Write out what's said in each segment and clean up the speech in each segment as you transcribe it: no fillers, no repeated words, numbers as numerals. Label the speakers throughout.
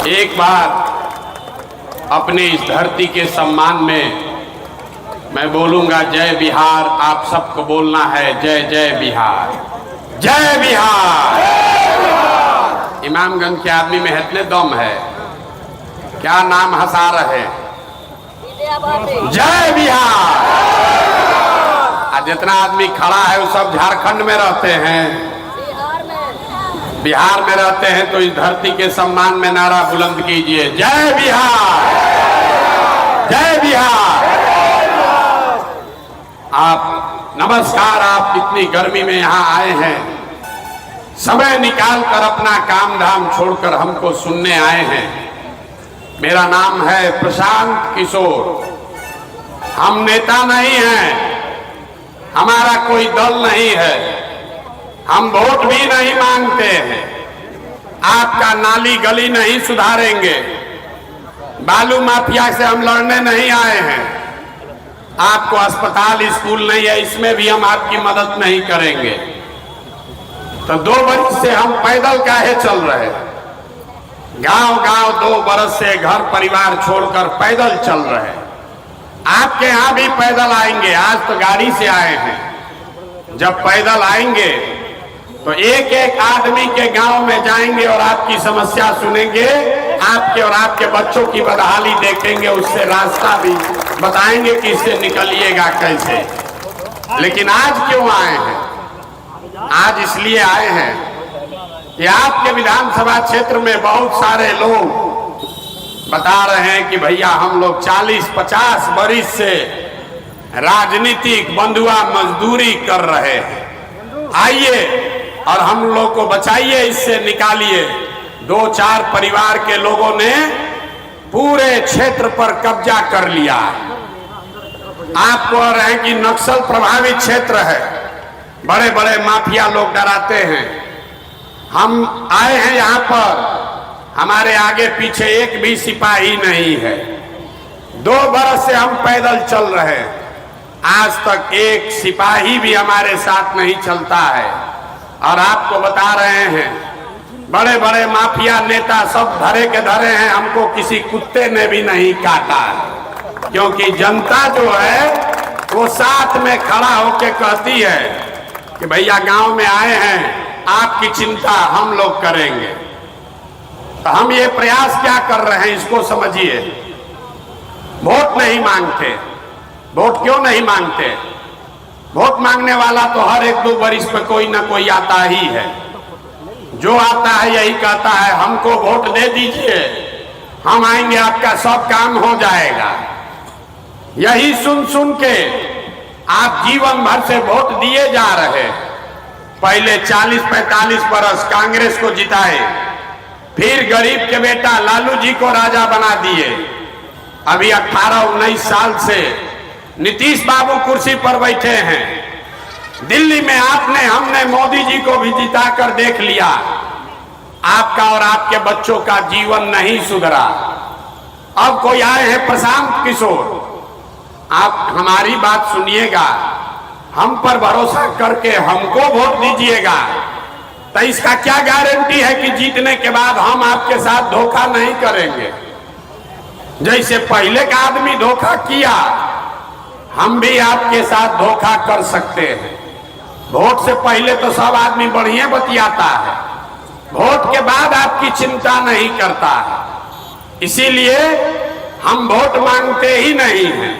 Speaker 1: एक बार अपनी इस धरती के सम्मान में मैं बोलूंगा जय बिहार। आप सबको बोलना है जय जय बिहार, जय बिहार। इमामगंज के आदमी में इतने दम है, क्या नाम हंसा रहे, जय बिहार। आज जितना आदमी खड़ा है वो सब झारखंड में रहते हैं, बिहार में रहते हैं। तो इस धरती के सम्मान में नारा बुलंद कीजिए, जय बिहार, जय बिहार। आप नमस्कार, आप इतनी गर्मी में यहाँ आए हैं, समय निकाल कर अपना काम धाम छोड़कर हमको सुनने आए हैं। मेरा नाम है प्रशांत किशोर। हम नेता नहीं हैं, हमारा कोई दल नहीं है, हम वोट भी नहीं मांगते हैं, आपका नाली गली नहीं सुधारेंगे, बालू माफिया से हम लड़ने नहीं आए हैं, आपको अस्पताल स्कूल नहीं है, इसमें भी हम आपकी मदद नहीं करेंगे। तो 2 बरस से हम पैदल काहे चल रहे हैं, गांव गांव 2 बरस से घर परिवार छोड़कर पैदल चल रहे हैं। आपके यहाँ भी पैदल आएंगे, आज तो गाड़ी से आए हैं। जब पैदल आएंगे तो एक एक आदमी के गांव में जाएंगे और आपकी समस्या सुनेंगे, आपके और आपके बच्चों की बदहाली देखेंगे, उससे रास्ता भी बताएंगे कि इससे निकलिएगा कैसे। लेकिन आज क्यों आए हैं? आज इसलिए आए हैं कि आपके विधानसभा क्षेत्र में बहुत सारे लोग बता रहे हैं कि भैया हम लोग 40-50 बरिस से राजनीतिक बंधुआ मजदूरी कर रहे हैं, आइए और हम लोग को बचाइए, इससे निकालिए। 2-4 परिवार के लोगों ने पूरे क्षेत्र पर कब्जा कर लिया। आप कह रहे हैं कि नक्सल प्रभावित क्षेत्र है, बड़े बड़े माफिया लोग डराते हैं। हम आए हैं यहाँ पर, हमारे आगे पीछे एक भी सिपाही नहीं है। 2 बरस से हम पैदल चल रहे हैं, आज तक एक सिपाही भी हमारे साथ नहीं चलता है। और आपको बता रहे हैं बड़े बड़े माफिया नेता सब धरे के धरे हैं, हमको किसी कुत्ते ने भी नहीं काटा है, क्योंकि जनता जो है वो साथ में खड़ा होकर कहती है कि भैया गांव में आए हैं, आपकी चिंता हम लोग करेंगे। तो हम ये प्रयास क्या कर रहे हैं इसको समझिए। वोट नहीं मांगते, वोट क्यों नहीं मांगते? वोट मांगने वाला तो हर 1-2 बरिस पे कोई ना कोई आता ही है। जो आता है यही कहता है हमको वोट दे दीजिए, हम आएंगे, आपका सब काम हो जाएगा। यही सुन सुन के आप जीवन भर से वोट दिए जा रहे। पहले 40-45 बरस कांग्रेस को जिताए, फिर गरीब के बेटा लालू जी को राजा बना दिए। अभी 18-19 साल से नीतीश बाबू कुर्सी पर बैठे हैं। दिल्ली में हमने मोदी जी को भी जिताकर देख लिया, आपका और आपके बच्चों का जीवन नहीं सुधरा। अब कोई आए हैं प्रशांत किशोर, आप हमारी बात सुनिएगा, हम पर भरोसा करके हमको वोट दीजिएगा। तो इसका क्या गारंटी है कि जीतने के बाद हम आपके साथ धोखा नहीं करेंगे? जैसे पहले का आदमी धोखा किया, हम भी आपके साथ धोखा कर सकते हैं। वोट से पहले तो सब आदमी बढ़िया बतियाता है, वोट के बाद आपकी चिंता नहीं करता है। इसीलिए हम वोट मांगते ही नहीं हैं।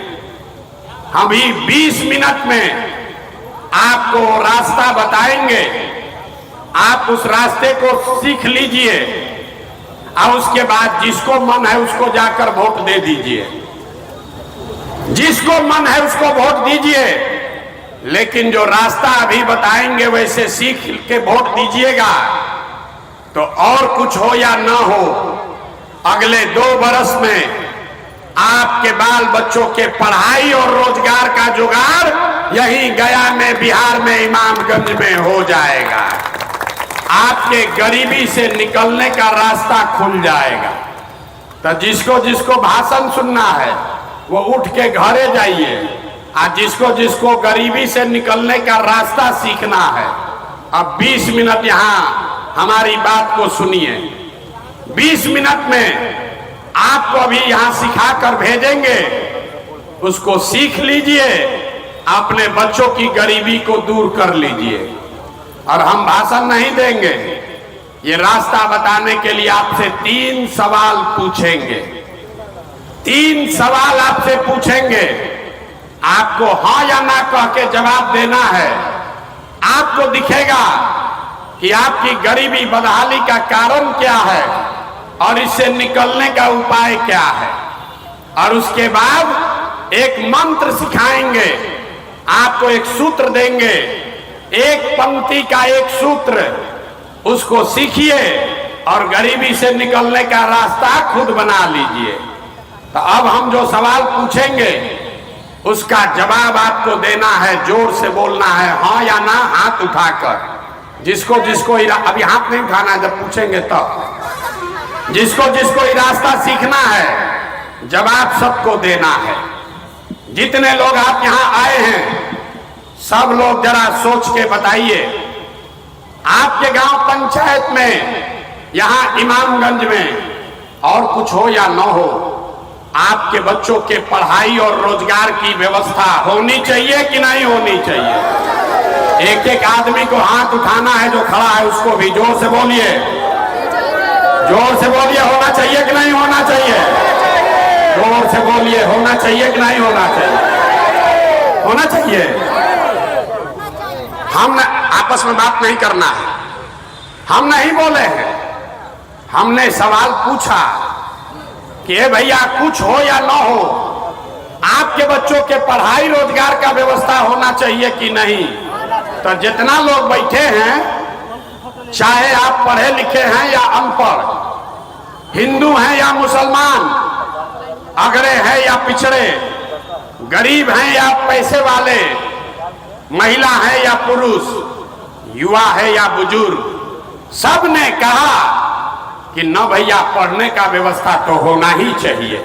Speaker 1: हम भी 20 मिनट में आपको रास्ता बताएंगे, आप उस रास्ते को सीख लीजिए और उसके बाद जिसको मन है उसको जाकर वोट दे दीजिए, जिसको मन है उसको वोट दीजिए। लेकिन जो रास्ता अभी बताएंगे वैसे सीख के वोट दीजिएगा, तो और कुछ हो या ना हो, अगले 2 बरस में आपके बाल बच्चों के पढ़ाई और रोजगार का जुगाड़ यही गया में, बिहार में, इमामगंज में हो जाएगा। आपके गरीबी से निकलने का रास्ता खुल जाएगा। तो जिसको जिसको भाषण सुनना है वो उठ के घरे जाइए, आज जिसको जिसको गरीबी से निकलने का रास्ता सीखना है, अब 20 मिनट यहाँ हमारी बात को सुनिए। 20 मिनट में आपको अभी यहां सिखा कर भेजेंगे, उसको सीख लीजिए, अपने बच्चों की गरीबी को दूर कर लीजिए। और हम भाषण नहीं देंगे, ये रास्ता बताने के लिए आपसे 3 सवाल पूछेंगे। 3 सवाल आपसे पूछेंगे, आपको हाँ या ना कह के जवाब देना है। आपको दिखेगा कि आपकी गरीबी बदहाली का कारण क्या है और इससे निकलने का उपाय क्या है। और उसके बाद एक मंत्र सिखाएंगे, आपको एक सूत्र देंगे, एक पंक्ति का एक सूत्र, उसको सीखिए और गरीबी से निकलने का रास्ता खुद बना लीजिए। तो अब हम जो सवाल पूछेंगे उसका जवाब आपको देना है, जोर से बोलना है, हाँ या ना, हाथ उठाकर। जिसको जिसको अभी हाथ नहीं उठाना है, जब पूछेंगे तो जिसको जिसको ये रास्ता सीखना है, जवाब सबको देना है। जितने लोग आप यहाँ आए हैं, सब लोग जरा सोच के बताइए, आपके गांव पंचायत में, यहाँ इमामगंज में और कुछ हो या न हो, आपके बच्चों के पढ़ाई और रोजगार की व्यवस्था होनी चाहिए कि नहीं होनी चाहिए? एक एक आदमी को हाथ उठाना है, जो खड़ा है उसको भी जोर से बोलिए, जोर से बोलिए, होना चाहिए कि नहीं होना चाहिए? जोर से बोलिए, होना चाहिए कि नहीं होना चाहिए? होना चाहिए। हम आपस में बात नहीं करना है, हम नहीं बोले हैं, हमने सवाल पूछा कि भैया कुछ हो या ना हो, आपके बच्चों के पढ़ाई रोजगार का व्यवस्था होना चाहिए कि नहीं? तो जितना लोग बैठे हैं, चाहे आप पढ़े लिखे हैं या अनपढ़, हिंदू हैं या मुसलमान, अगड़े हैं या पिछड़े, गरीब हैं या पैसे वाले, महिला है या पुरुष, युवा है या बुजुर्ग, सब ने कहा कि न भैया पढ़ने का व्यवस्था तो होना ही चाहिए।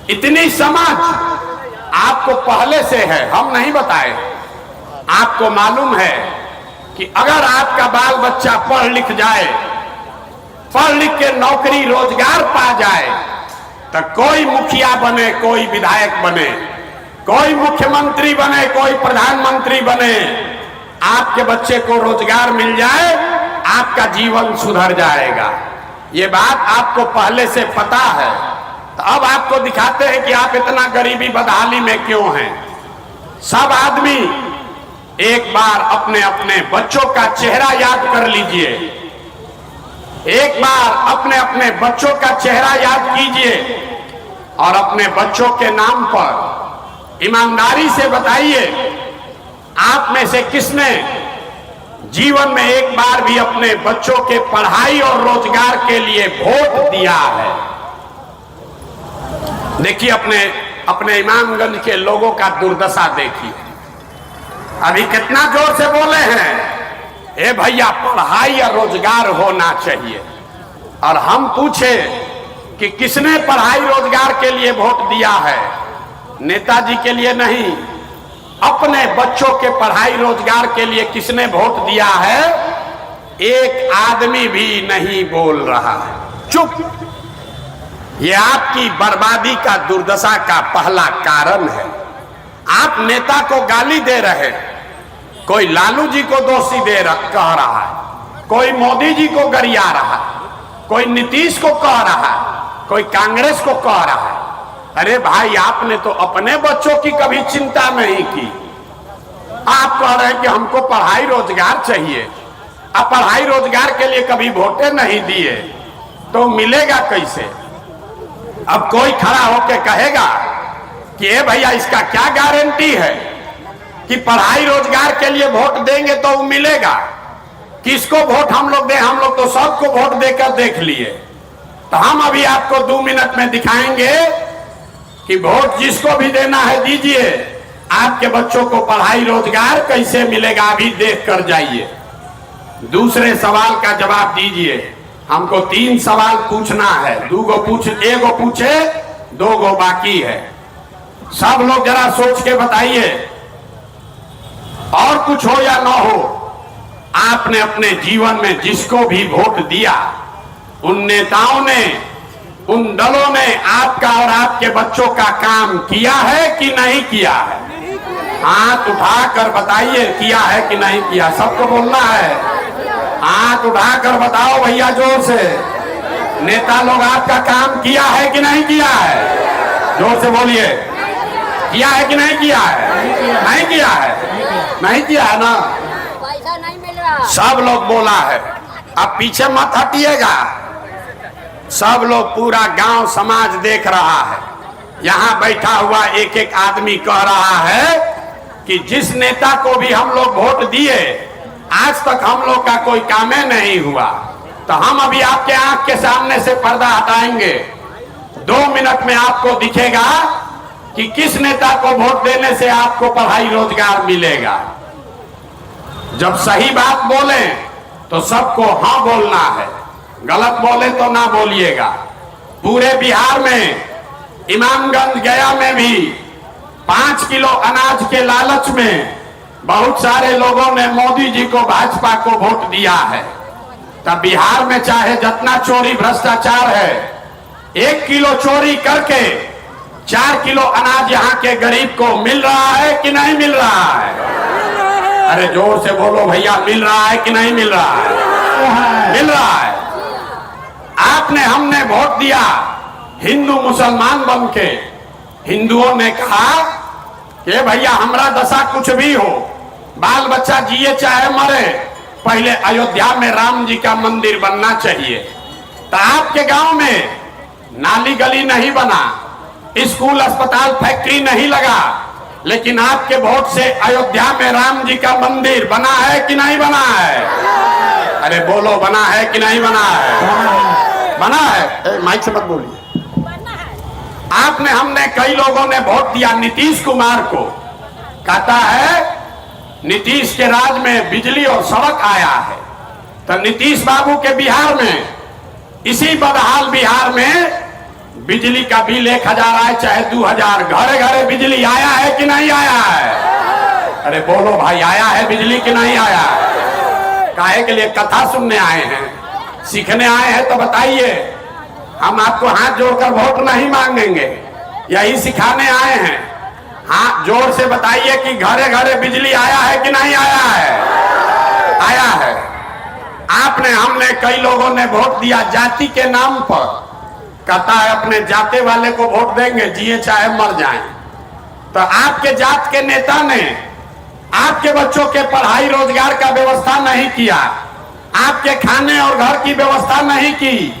Speaker 1: इतनी समझ आपको पहले से है, हम नहीं बताए। आपको मालूम है कि अगर आपका बाल बच्चा पढ़ लिख जाए, पढ़ लिख के नौकरी रोजगार पा जाए, तो कोई मुखिया बने, कोई विधायक बने, कोई मुख्यमंत्री बने, कोई प्रधानमंत्री बने, आपके बच्चे को रोजगार मिल जाए, आपका जीवन सुधर जाएगा। ये बात आपको पहले से पता है। तो अब आपको दिखाते हैं कि आप इतना गरीबी बदहाली में क्यों हैं। सब आदमी एक बार अपने अपने बच्चों का चेहरा याद कर लीजिए, एक बार अपने अपने बच्चों का चेहरा याद कीजिए और अपने बच्चों के नाम पर ईमानदारी से बताइए, आप में से किसने जीवन में एक बार भी अपने बच्चों के पढ़ाई और रोजगार के लिए वोट दिया है? देखिए, अपने इमामगंज के लोगों का दुर्दशा देखिए। अभी कितना जोर से बोले हैं, ए भैया पढ़ाई या रोजगार होना चाहिए। और हम पूछे कि किसने पढ़ाई रोजगार के लिए वोट दिया है? नेताजी के लिए नहीं, अपने बच्चों के पढ़ाई रोजगार के लिए किसने वोट दिया है? एक आदमी भी नहीं बोल रहा है, चुप। ये आपकी बर्बादी का, दुर्दशा का पहला कारण है। आप नेता को गाली दे रहे हैं, कोई लालू जी को दोषी कह रहा है, कोई मोदी जी को गरिया रहा है, कोई नीतीश को कह रहा है, कोई कांग्रेस को कह रहा है। अरे भाई, आपने तो अपने बच्चों की कभी चिंता नहीं की। आप कह रहे हैं कि हमको पढ़ाई रोजगार चाहिए, अब पढ़ाई रोजगार के लिए कभी वोटे नहीं दिए तो मिलेगा कैसे? अब कोई खड़ा होकर कहेगा कि ए भैया, इसका क्या गारंटी है कि पढ़ाई रोजगार के लिए वोट देंगे तो मिलेगा? किसको वोट हम लोग दें? हम लोग तो सबको वोट देकर देख लिए। तो हम अभी आपको 2 मिनट में दिखाएंगे कि वोट जिसको भी देना है दीजिए, आपके बच्चों को पढ़ाई रोजगार कैसे मिलेगा, अभी देख कर जाइए। दूसरे सवाल का जवाब दीजिए। हमको 3 सवाल पूछना है, एगो पूछे, 2 बाकी है। सब लोग जरा सोच के बताइए, और कुछ हो या ना हो, आपने अपने जीवन में जिसको भी वोट दिया, उन नेताओं ने, उन दलों ने आपका और आपके बच्चों का काम किया है कि नहीं किया है? हाथ उठाकर बताइए, किया है कि नहीं किया? सबको बोलना है, हाथ उठाकर बताओ भैया जोर से। नेता लोग आपका काम किया है कि नहीं किया है? जोर से बोलिए, किया है कि नहीं किया है? नहीं किया है, नहीं किया है ना?
Speaker 2: पैसा नहीं मिल रहा।
Speaker 1: सब लोग बोला है, अब पीछे मत हटिएगा। सब लोग, पूरा गांव समाज देख रहा है। यहाँ बैठा हुआ एक एक आदमी कह रहा है कि जिस नेता को भी हम लोग वोट दिए, आज तक हम लोग का कोई काम नहीं हुआ। तो हम अभी आपके आंख के सामने से पर्दा हटाएंगे। 2 मिनट में आपको दिखेगा कि किस नेता को वोट देने से आपको पढ़ाई रोजगार मिलेगा। जब सही बात बोले तो सबको हाँ बोलना है, गलत बोले तो ना बोलिएगा। पूरे बिहार में, इमामगंज गया में भी 5 किलो अनाज के लालच में बहुत सारे लोगों ने मोदी जी को, भाजपा को वोट दिया है। तब बिहार में चाहे जितना चोरी भ्रष्टाचार है, 1 किलो चोरी करके 4 किलो अनाज यहाँ के गरीब को मिल रहा है कि नहीं मिल रहा है? अरे जोर से बोलो भैया, मिल रहा है कि नहीं मिल रहा है? मिल रहा है। आपने, हमने वोट दिया हिंदू मुसलमान बन के। हिंदुओं ने कहा कि भैया हमारा दशा कुछ भी हो, बाल बच्चा जिए चाहे मरे, पहले अयोध्या में राम जी का मंदिर बनना चाहिए। तो आपके गांव में नाली गली नहीं बना, स्कूल अस्पताल फैक्ट्री नहीं लगा, लेकिन आपके वोट से अयोध्या में राम जी का मंदिर बना है कि नहीं बना है? अरे बोलो, बना है कि नहीं बना है? बना है। माइक से मत बोलिए। आपने, हमने, कई लोगों ने वोट दिया नीतीश कुमार को। कहता है नीतीश के राज में बिजली और सड़क आया है। तो नीतीश बाबू के बिहार में, इसी बदहाल बिहार में बिजली का बिल 1000 आए चाहे 2000, घरे घरे बिजली आया है कि नहीं आया है? अरे बोलो भाई, आया है बिजली कि नहीं आया है? काहे के लिए? कथा सुनने आए हैं, सीखने आए हैं? तो बताइए, हम आपको हाथ जोड़कर वोट नहीं मांगेंगे, यही सिखाने आए हैं। हाथ जोर से बताइए कि घरे घरे बिजली आया है कि नहीं आया है? आया है। आपने, हमने, कई लोगों ने वोट दिया जाति के नाम पर। कहता है अपने जाते वाले को वोट देंगे, जिए चाहे मर जाएं। तो आपके जात के नेता ने आपके बच्चों के पढ़ाई रोजगार का व्यवस्था नहीं किया, आपके खाने और घर की व्यवस्था नहीं की,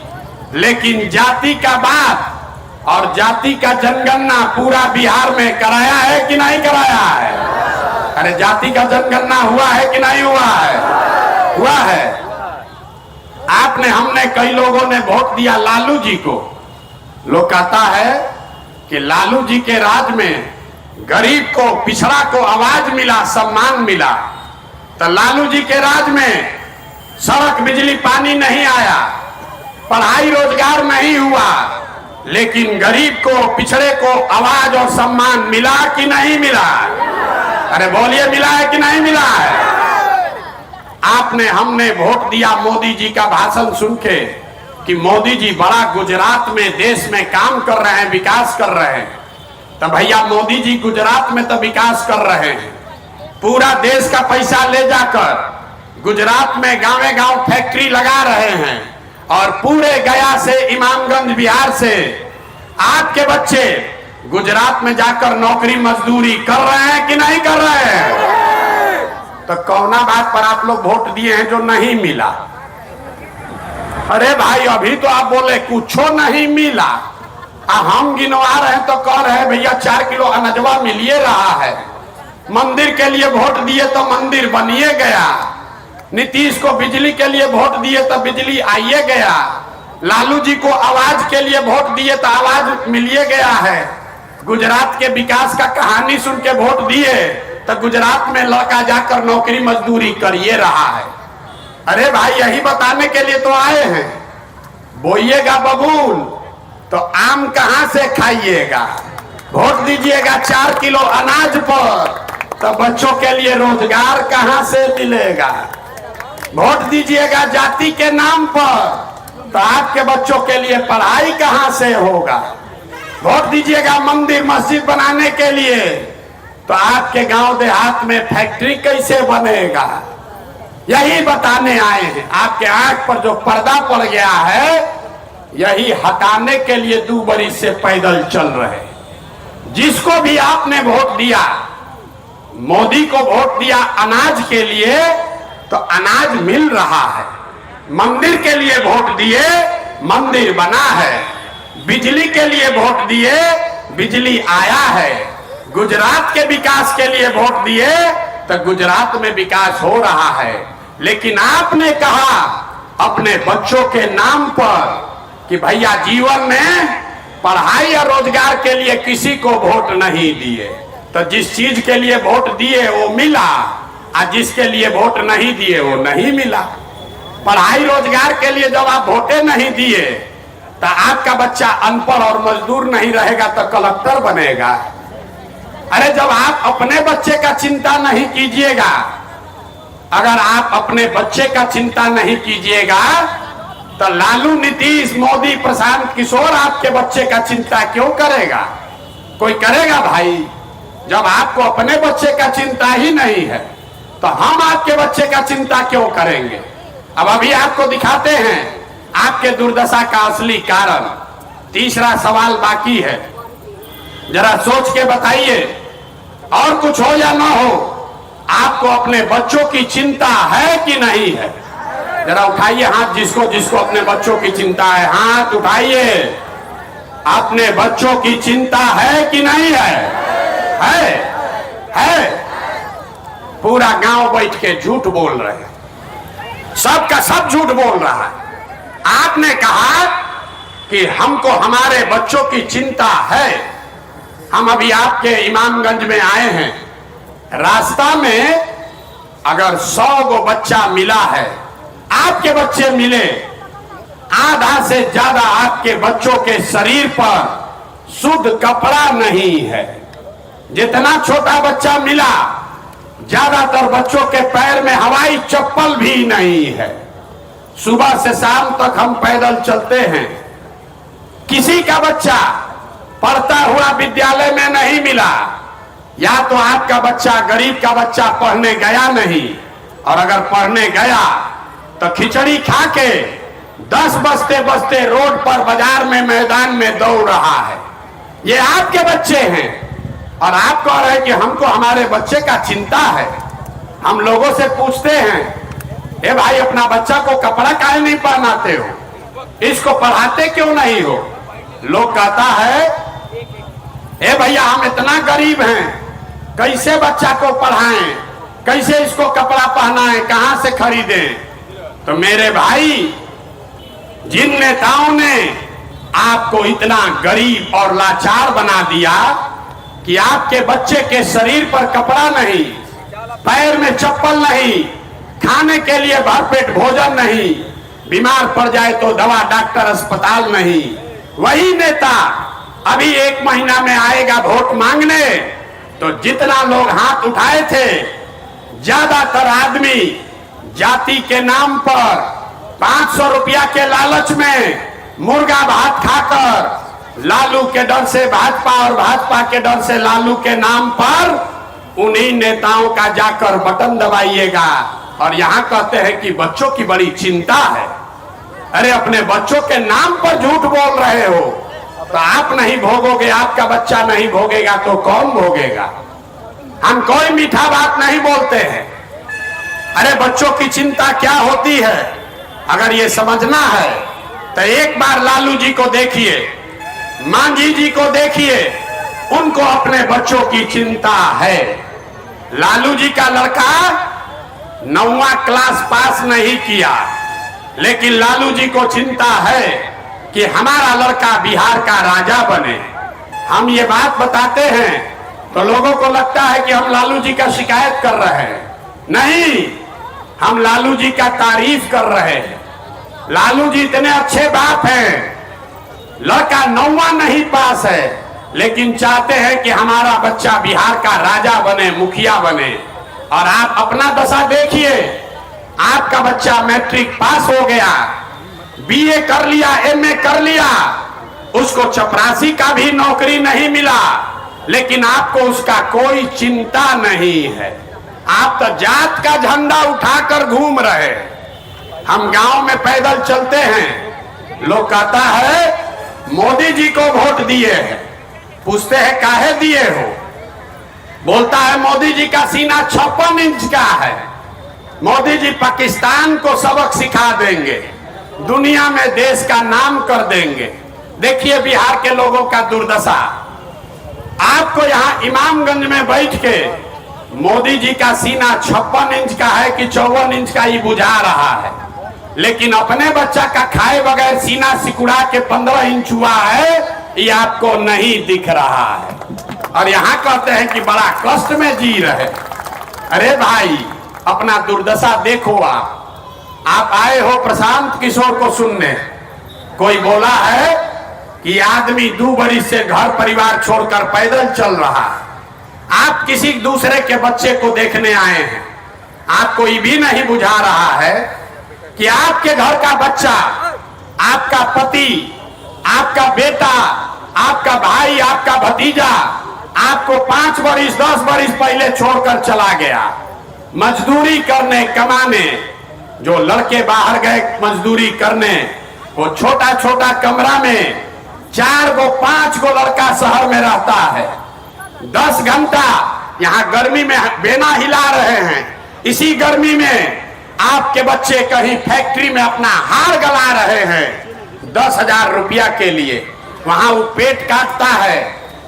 Speaker 1: लेकिन जाति का बात और जाति का जनगणना पूरा बिहार में कराया है कि नहीं कराया है? अरे जाति का जनगणना हुआ है कि नहीं हुआ है? हुआ है। आपने, हमने, कई लोगों ने वोट दिया लालू जी को। लोग कहता है कि लालू जी के राज में गरीब को, पिछड़ा को आवाज मिला, सम्मान मिला। तो लालू जी के राज में सड़क, बिजली, पानी नहीं आया, पढ़ाई रोजगार नहीं हुआ, लेकिन गरीब को, पिछड़े को आवाज और सम्मान मिला कि नहीं मिला? अरे बोलिए, मिला है कि नहीं मिला है? आपने, हमने वोट दिया मोदी जी का भाषण सुन के कि मोदी जी बड़ा गुजरात में, देश में काम कर रहे हैं, विकास कर रहे हैं। तो भैया मोदी जी गुजरात में तो विकास कर रहे हैं, पूरा देश का पैसा ले जाकर गुजरात में गांवे गांव फैक्ट्री लगा रहे हैं, और पूरे गया से, इमामगंज बिहार से आपके बच्चे गुजरात में जाकर नौकरी मजदूरी कर रहे हैं कि नहीं कर रहे हैं? तो कौना बात पर आप लोग वोट दिए हैं जो नहीं मिला? अरे भाई, अभी तो आप बोले कुछो नहीं मिला, हम गिनवा रहे हैं तो कह रहे हैं भैया 4 किलो अनजवा मिलिए रहा है। मंदिर के लिए वोट दिए तो मंदिर बनिए गया, नीतीश को बिजली के लिए वोट दिए तो बिजली आइए गया, लालू जी को आवाज के लिए वोट दिए तो आवाज मिलिए गया है। गुजरात के विकास का कहानी सुन के वोट दिए तो गुजरात में लड़का जाकर नौकरी मजदूरी करिए रहा है। अरे भाई, यही बताने के लिए तो आए हैं। बोइएगा बबूल तो आम कहां से खाइएगा? वोट दीजिएगा 4 किलो अनाज पर तो बच्चों के लिए रोजगार कहां से मिलेगा? वोट दीजिएगा जाति के नाम पर तो आपके बच्चों के लिए पढ़ाई कहां से होगा? वोट दीजिएगा मंदिर मस्जिद बनाने के लिए, तो आपके गांव देहात में फैक्ट्री कैसे बनेगा? यही बताने आए हैं। आपके आंख पर जो पर्दा पड़ गया है, यही हटाने के लिए 2 बरस से पैदल चल रहे। जिसको भी आपने वोट दिया, मोदी को वोट दिया अनाज के लिए, तो अनाज मिल रहा है। मंदिर के लिए वोट दिए, मंदिर बना है। बिजली के लिए वोट दिए, बिजली आया है। गुजरात के विकास के लिए वोट दिए, तो गुजरात में विकास हो रहा है। लेकिन आपने कहा अपने बच्चों के नाम पर कि भैया जीवन में पढ़ाई और रोजगार के लिए किसी को वोट नहीं दिए, तो जिस चीज के लिए वोट दिए वो मिला, और जिसके लिए वोट नहीं दिए वो नहीं मिला। पढ़ाई रोजगार के लिए जब आप वोटे नहीं दिए, तो आपका बच्चा अनपढ़ और मजदूर नहीं रहेगा तो कलेक्टर बनेगा। अरे जब आप अपने बच्चे का चिंता नहीं कीजिएगा, अगर आप अपने बच्चे का चिंता नहीं कीजिएगा, तो लालू, नीतीश, मोदी, प्रशांत किशोर आपके बच्चे का चिंता क्यों करेगा? कोई करेगा भाई? जब आपको अपने बच्चे का चिंता ही नहीं है, तो हम आपके बच्चे का चिंता क्यों करेंगे? अब अभी आपको दिखाते हैं आपके दुर्दशा का असली कारण। तीसरा सवाल बाकी है, जरा सोच के बताइए। और कुछ हो या ना हो, आपको अपने बच्चों की चिंता है कि नहीं है? जरा उठाइए हाथ, जिसको जिसको अपने बच्चों की चिंता है, हाथ उठाइए। अपने बच्चों की चिंता है कि नहीं है? है। पूरा गांव बैठ के झूठ बोल रहे हैं, सबका सब झूठ बोल रहा है। आपने कहा कि हमको हमारे बच्चों की चिंता है। हम अभी आपके इमामगंज में आए हैं, रास्ता में अगर 100 गो बच्चा मिला है, आपके बच्चे मिले, आधा से ज्यादा आपके बच्चों के शरीर पर शुद्ध कपड़ा नहीं है। जितना छोटा बच्चा मिला, ज्यादातर बच्चों के पैर में हवाई चप्पल भी नहीं है। सुबह से शाम तक हम पैदल चलते हैं। किसी का बच्चा पढ़ता हुआ विद्यालय में नहीं मिला। या तो आपका बच्चा, गरीब का बच्चा पढ़ने गया नहीं, और अगर पढ़ने गया तो खिचड़ी खा के 10 बजते बजते रोड पर, बाजार में, मैदान में दौड़ रहा है। ये आपके बच्चे हैं, और आप कह रहे हैं कि हमको हमारे बच्चे का चिंता है। हम लोगों से पूछते हैं, ए भाई अपना बच्चा को कपड़ा काहे नहीं पहनाते हो? इसको पढ़ाते क्यों नहीं हो? लोग कहता है, ए भैया हम इतना गरीब हैं, कैसे बच्चा को पढ़ाएं, कैसे इसको कपड़ा पहनाएं, कहां से खरीदें? तो मेरे भाई, जिन नेताओं ने आपको इतना गरीब और लाचार बना दिया कि आपके बच्चे के शरीर पर कपड़ा नहीं, पैर में चप्पल नहीं, खाने के लिए भरपेट भोजन नहीं, बीमार पड़ जाए तो दवा डॉक्टर अस्पताल नहीं, वही नेता अभी 1 महीना में आएगा वोट मांगने। तो जितना लोग हाथ उठाए थे, ज्यादातर आदमी जाति के नाम पर 500 रुपया के लालच में मुर्गा भात खाकर, लालू के डर से भाजपा और भाजपा के डर से लालू के नाम पर उन्हीं नेताओं का जाकर बटन दबाइएगा, और यहां कहते हैं कि बच्चों की बड़ी चिंता है। अरे अपने बच्चों के नाम पर झूठ बोल रहे हो, तो आप नहीं भोगोगे, आपका बच्चा नहीं भोगेगा तो कौन भोगेगा? हम कोई मीठा बात नहीं बोलते हैं। अरे बच्चों की चिंता क्या होती है, अगर ये समझना है तो एक बार लालू जी को देखिए, मांझी जी को देखिए, उनको अपने बच्चों की चिंता है। लालू जी का लड़का 9वां क्लास पास नहीं किया, लेकिन लालू जी को चिंता है कि हमारा लड़का बिहार का राजा बने। हम ये बात बताते हैं तो लोगों को लगता है कि हम लालू जी का शिकायत कर रहे हैं। नहीं, हम लालू जी का तारीफ कर रहे हैं। लालू जी इतने अच्छे बाप हैं, लड़का 9वां नहीं पास है, लेकिन चाहते हैं कि हमारा बच्चा बिहार का राजा बने, मुखिया बने। और आप अपना दशा देखिए, आपका बच्चा मैट्रिक पास हो गया, बीए कर लिया, एमए कर लिया, उसको चपरासी का भी नौकरी नहीं मिला, लेकिन आपको उसका कोई चिंता नहीं है। आप तो जात का झंडा उठाकर घूम रहे। हम गांव में पैदल चलते हैं, लोग कहता है मोदी जी को वोट दिए हैं, पूछते हैं काहे दिए हो, बोलता है मोदी जी का सीना 56 इंच का है, मोदी जी पाकिस्तान को सबक सिखा देंगे, दुनिया में देश का नाम कर देंगे। देखिए बिहार के लोगों का दुर्दशा। आपको यहाँ इमामगंज में बैठ के मोदी जी का सीना 56 इंच का है कि 54 इंच का ही बुझा रहा है, लेकिन अपने बच्चा का खाए बगैर सीना सिकुड़ा के 15 इंच हुआ है, ये आपको नहीं दिख रहा है। और यहाँ कहते हैं कि बड़ा कष्ट में जी रहे। अरे भाई, अपना दुर्दशा देखो। आप आए हो प्रशांत किशोर को सुनने। कोई बोला है कि आदमी 2 बरिस से घर परिवार छोड़कर पैदल चल रहा है। आप किसी दूसरे के बच्चे को देखने आए हैं। आपको ये भी नहीं बुझा रहा है कि आपके घर का बच्चा, आपका पति, आपका बेटा, आपका भाई, आपका भतीजा आपको 5 बरिस 10 बरिस पहले छोड़कर चला गया मजदूरी करने, कमाने। जो लड़के बाहर गए मजदूरी करने, वो छोटा छोटा कमरा में 4 गो 5 गो लड़का शहर में रहता है। 10 घंटा यहाँ गर्मी में बेना हिला रहे हैं। इसी गर्मी में आपके बच्चे कहीं फैक्ट्री में अपना हार गला रहे हैं 10,000 रुपया के लिए। वहां वो पेट काटता है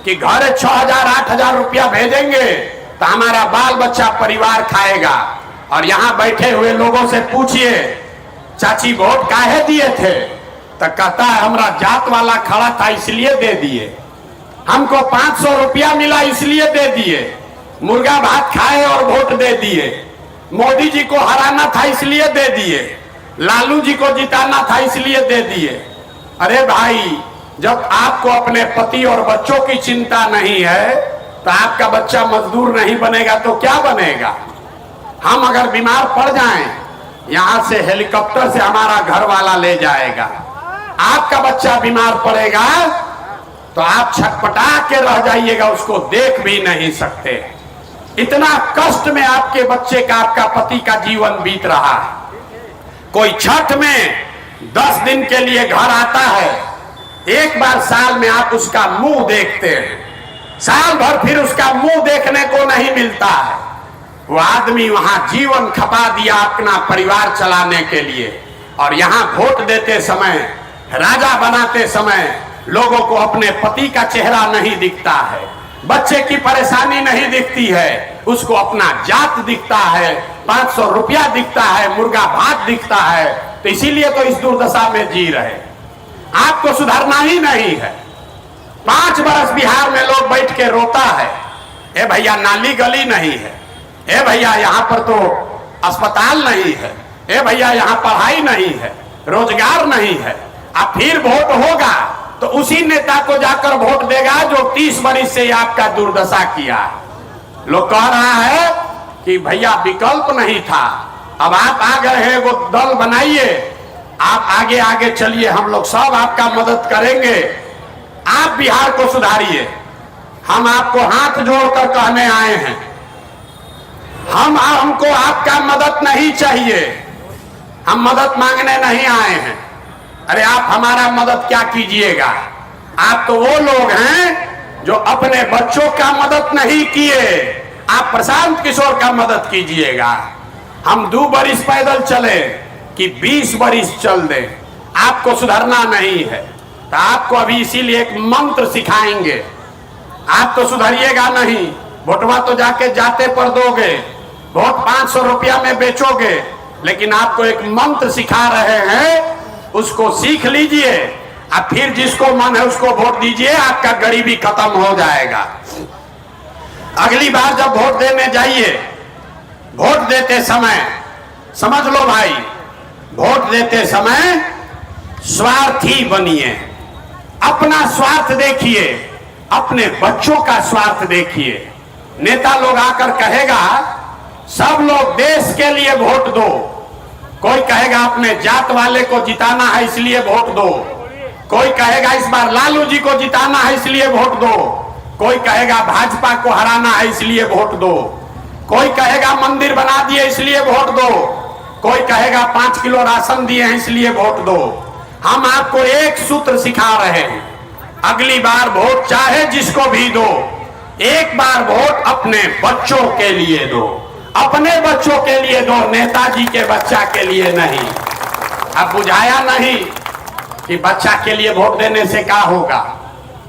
Speaker 1: कि घर 6,000 8,000 रुपया भेजेंगे तो हमारा बाल बच्चा परिवार खाएगा। और यहाँ बैठे हुए लोगों से पूछिए, चाची वोट काहे दिए थे, तो कहता है हमरा जात वाला खड़ा था इसलिए दे दिए, हमको 500 रुपया मिला इसलिए दे दिए, मुर्गा भात खाए और वोट दे दिए, मोदी जी को हराना था इसलिए दे दिए, लालू जी को जिताना था इसलिए दे दिए। अरे भाई, जब आपको अपने पति और बच्चों की चिंता नहीं है तो आपका बच्चा मजदूर नहीं बनेगा तो क्या बनेगा। हम अगर बीमार पड़ जाएं, यहां से हेलीकॉप्टर से हमारा घर वाला ले जाएगा। आपका बच्चा बीमार पड़ेगा तो आप छटपटा के रह जाइएगा, उसको देख भी नहीं सकते। इतना कष्ट में आपके बच्चे का, आपका पति का जीवन बीत रहा है। कोई छठ में 10 दिन के लिए घर आता है, एक बार साल में आप उसका मुंह देखते हैं, साल भर फिर उसका मुंह देखने को नहीं मिलता है। वो आदमी वहां जीवन खपा दिया अपना परिवार चलाने के लिए, और यहाँ वोट देते समय, राजा बनाते समय लोगों को अपने पति का चेहरा नहीं दिखता है, बच्चे की परेशानी नहीं दिखती है, उसको अपना जात दिखता है, 500 रुपया दिखता है, मुर्गा भात दिखता है। तो इसीलिए तो इस दुर्दशा में जी रहे। आपको सुधरना ही नहीं है। 5 बरस बिहार में लोग बैठ के रोता है, ए भैया नाली गली नहीं है, ए भैया यहाँ पर तो अस्पताल नहीं है, ए भैया यहाँ पढ़ाई नहीं है, रोजगार नहीं है। अब फिर वोट होगा तो उसी नेता को जाकर वोट देगा जो 30 बरिस से आपका दुर्दशा किया। लोग कह रहा है कि भैया विकल्प नहीं था, अब आप आ गए हैं, वो दल बनाइए, आप आगे आगे चलिए, हम लोग सब आपका मदद करेंगे, आप बिहार को सुधारिए। हम आपको हाथ जोड़कर कहने आए हैं, हमको आपका मदद नहीं चाहिए, हम मदद मांगने नहीं आए हैं। अरे आप हमारा मदद क्या कीजिएगा, आप तो वो लोग हैं जो अपने बच्चों का मदद नहीं किए। आप प्रशांत किशोर का मदद कीजिएगा। हम 2 बरिस पैदल चले कि 20 बरिस चल दे, आपको सुधरना नहीं है। तो आपको अभी इसीलिए एक मंत्र सिखाएंगे। आप तो सुधरिएगा नहीं, वोटवा तो जाके जाते पर दोगे, वोट 500 रुपया में बेचोगे, लेकिन आपको एक मंत्र सिखा रहे हैं, उसको सीख लीजिए, अब फिर जिसको मन है उसको वोट दीजिए, आपका गरीबी खत्म हो जाएगा। अगली बार जब वोट देने जाइए, वोट देते समय समझ लो भाई, वोट देते समय स्वार्थी बनिए। अपना स्वार्थ देखिए, अपने बच्चों का स्वार्थ देखिए। नेता लोग आकर कहेगा सब लोग देश के लिए वोट दो, कोई कहेगा अपने जात वाले को जिताना है इसलिए वोट दो, कोई कहेगा इस बार लालू जी को जिताना है इसलिए वोट दो, कोई कहेगा भाजपा को हराना है इसलिए वोट दो, कोई कहेगा मंदिर बना दिए इसलिए वोट दो, कोई कहेगा 5 किलो राशन दिए हैं इसलिए वोट दो। हम आपको एक सूत्र सिखा रहे हैं, अगली बार वोट चाहे जिसको भी दो, एक बार वोट अपने बच्चों के लिए दो, अपने बच्चों के लिए दो, नेताजी के बच्चा के लिए नहीं। अब बुझाया नहीं कि बच्चा के लिए वोट देने से क्या होगा,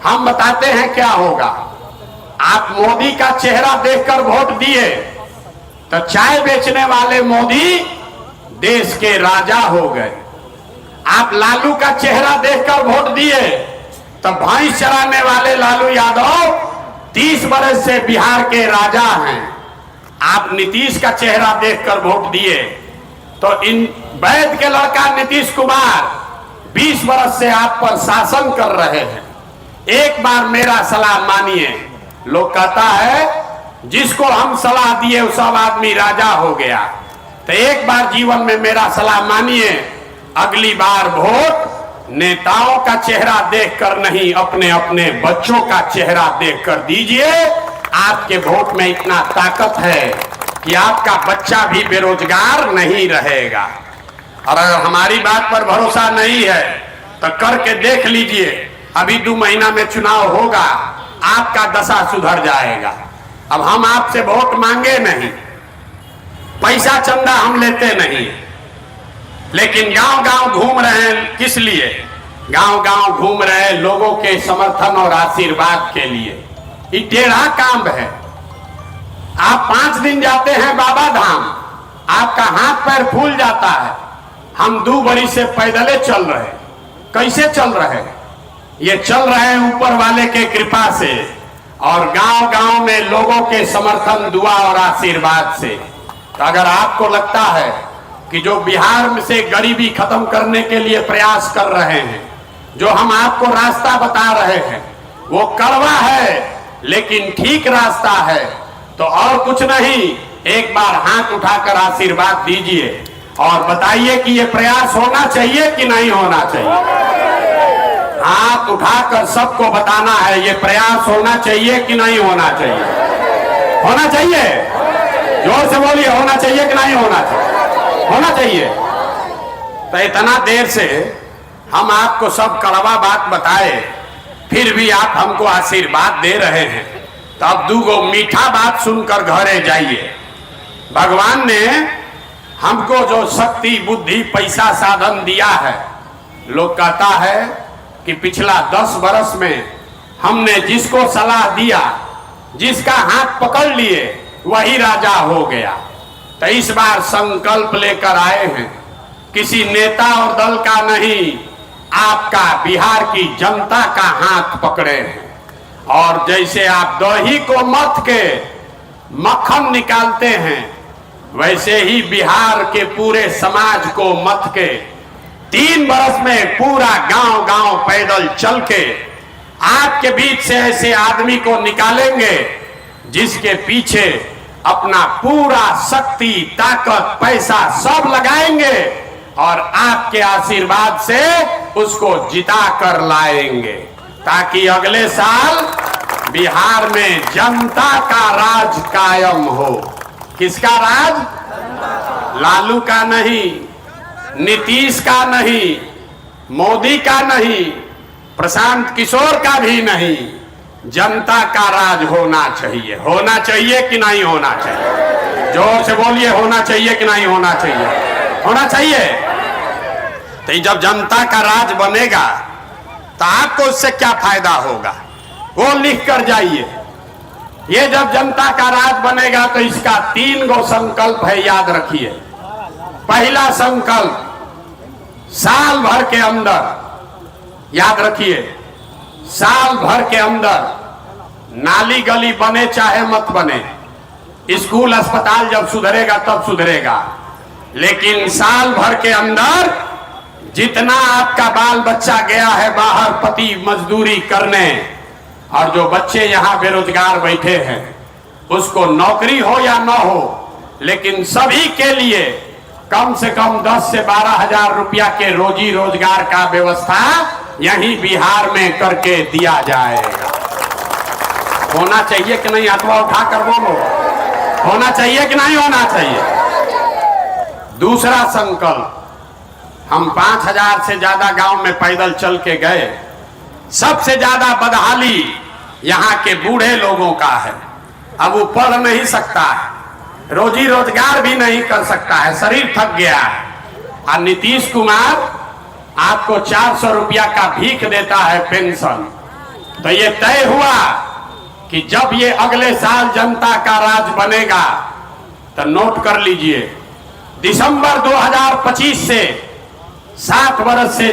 Speaker 1: हम बताते हैं क्या होगा। आप मोदी का चेहरा देखकर वोट दिए तो चाय बेचने वाले मोदी देश के राजा हो गए। आप लालू का चेहरा देखकर वोट दिए तो भैंस चराने वाले लालू यादव 30 बरस से बिहार के राजा हैं। आप नीतीश का चेहरा देखकर वोट दिए तो इन वैद के लड़का नीतीश कुमार 20 बरस से आप पर शासन कर रहे हैं। एक बार मेरा सलाह मानिए, लोग कहता है जिसको हम सलाह दिए वो सब आदमी राजा हो गया, तो एक बार जीवन में मेरा सलाह मानिए, अगली बार वोट नेताओं का चेहरा देखकर नहीं, अपने अपने बच्चों का चेहरा देखकर दीजिए। आपके वोट में इतना ताकत है कि आपका बच्चा भी बेरोजगार नहीं रहेगा। और अगर हमारी बात पर भरोसा नहीं है तो करके देख लीजिए, अभी 2 महीना में चुनाव होगा, आपका दशा सुधर जाएगा। अब हम आपसे वोट मांगे नहीं, पैसा चंदा हम लेते नहीं, लेकिन गांव गांव घूम रहे हैं। किस लिए गांव गांव घूम रहे हैं? लोगों के समर्थन और आशीर्वाद के लिए। ये टेढ़ा काम है। आप 5 दिन जाते हैं बाबा धाम, आपका हाथ पैर फूल जाता है। हम 2 बरी से पैदले चल रहे, कैसे चल रहे? ये चल रहे हैं ऊपर वाले के कृपा से और गांव गांव में लोगों के समर्थन, दुआ और आशीर्वाद से। तो अगर आपको लगता है कि जो बिहार में से गरीबी खत्म करने के लिए प्रयास कर रहे हैं, जो हम आपको रास्ता बता रहे हैं, वो कड़वा है लेकिन ठीक रास्ता है, तो और कुछ नहीं, एक बार हाथ उठाकर आशीर्वाद दीजिए और बताइए कि ये प्रयास होना चाहिए कि नहीं होना चाहिए। हाथ उठाकर सबको बताना है, ये प्रयास होना चाहिए कि नहीं होना चाहिए। होना चाहिए, जोर से बोलिए, होना चाहिए कि नहीं होना चाहिए? होना चाहिए। तो इतना देर से हम आपको सब कड़वा बात बताए, फिर भी आप हमको आशीर्वाद दे रहे हैं, तो अब 2 मीठा बात सुनकर घरे जाइए। भगवान ने हमको जो शक्ति, बुद्धि, पैसा, साधन दिया है, लोग कहता है कि पिछला 10 बरस में हमने जिसको सलाह दिया, जिसका हाथ पकड़ लिए, वही राजा हो गया। तो इस बार संकल्प लेकर आए हैं, किसी नेता और दल का नहीं, आपका, बिहार की जनता का हाथ पकड़े हैं। और जैसे आप दही को मथ के मक्खन निकालते हैं, वैसे ही बिहार के पूरे समाज को मथ के 3 बरस में पूरा गांव गांव पैदल चल के आपके बीच से ऐसे आदमी को निकालेंगे जिसके पीछे अपना पूरा शक्ति, ताकत, पैसा सब लगाएंगे और आपके आशीर्वाद से उसको जिता कर लाएंगे, ताकि अगले साल बिहार में जनता का राज कायम हो। किसका राज? लालू का नहीं, नीतीश का नहीं, मोदी का नहीं, प्रशांत किशोर का भी नहीं, जनता का राज होना चाहिए। होना चाहिए कि नहीं होना चाहिए? जोर से बोलिए, होना चाहिए कि नहीं होना चाहिए? होना चाहिए। तो जब जनता का राज बनेगा तो आपको उससे क्या फायदा होगा, वो लिख कर जाइए। ये जब जनता का राज बनेगा तो इसका 3 संकल्प है, याद रखिए। पहला संकल्प, साल भर के अंदर, याद रखिए, साल भर के अंदर नाली गली बने चाहे मत बने, स्कूल अस्पताल जब सुधरेगा तब सुधरेगा, लेकिन साल भर के अंदर जितना आपका बाल बच्चा गया है बाहर पति मजदूरी करने, और जो बच्चे यहाँ बेरोजगार बैठे हैं, उसको नौकरी हो या न हो, लेकिन सभी के लिए कम से कम 10 से 12 हजार रुपया के रोजी रोजगार का व्यवस्था यहीं बिहार में करके दिया जाएगा। होना चाहिए कि नहीं? हाथवा उठा कर बोलो, होना चाहिए कि नहीं होना चाहिए? दूसरा संकल्प, हम 5000 से ज्यादा गांव में पैदल चल के गए। सबसे ज्यादा बदहाली यहाँ के बूढ़े लोगों का है। अब वो पढ़ नहीं सकता है, रोजी रोजगार भी नहीं कर सकता है, शरीर थक गया है। और नीतीश कुमार आपको 400 रुपया का भीख देता है पेंशन। तो ये तय हुआ कि जब ये अगले साल जनता का राज बनेगा तो नोट कर लीजिए, दिसंबर 2025 से 7 वर्ष से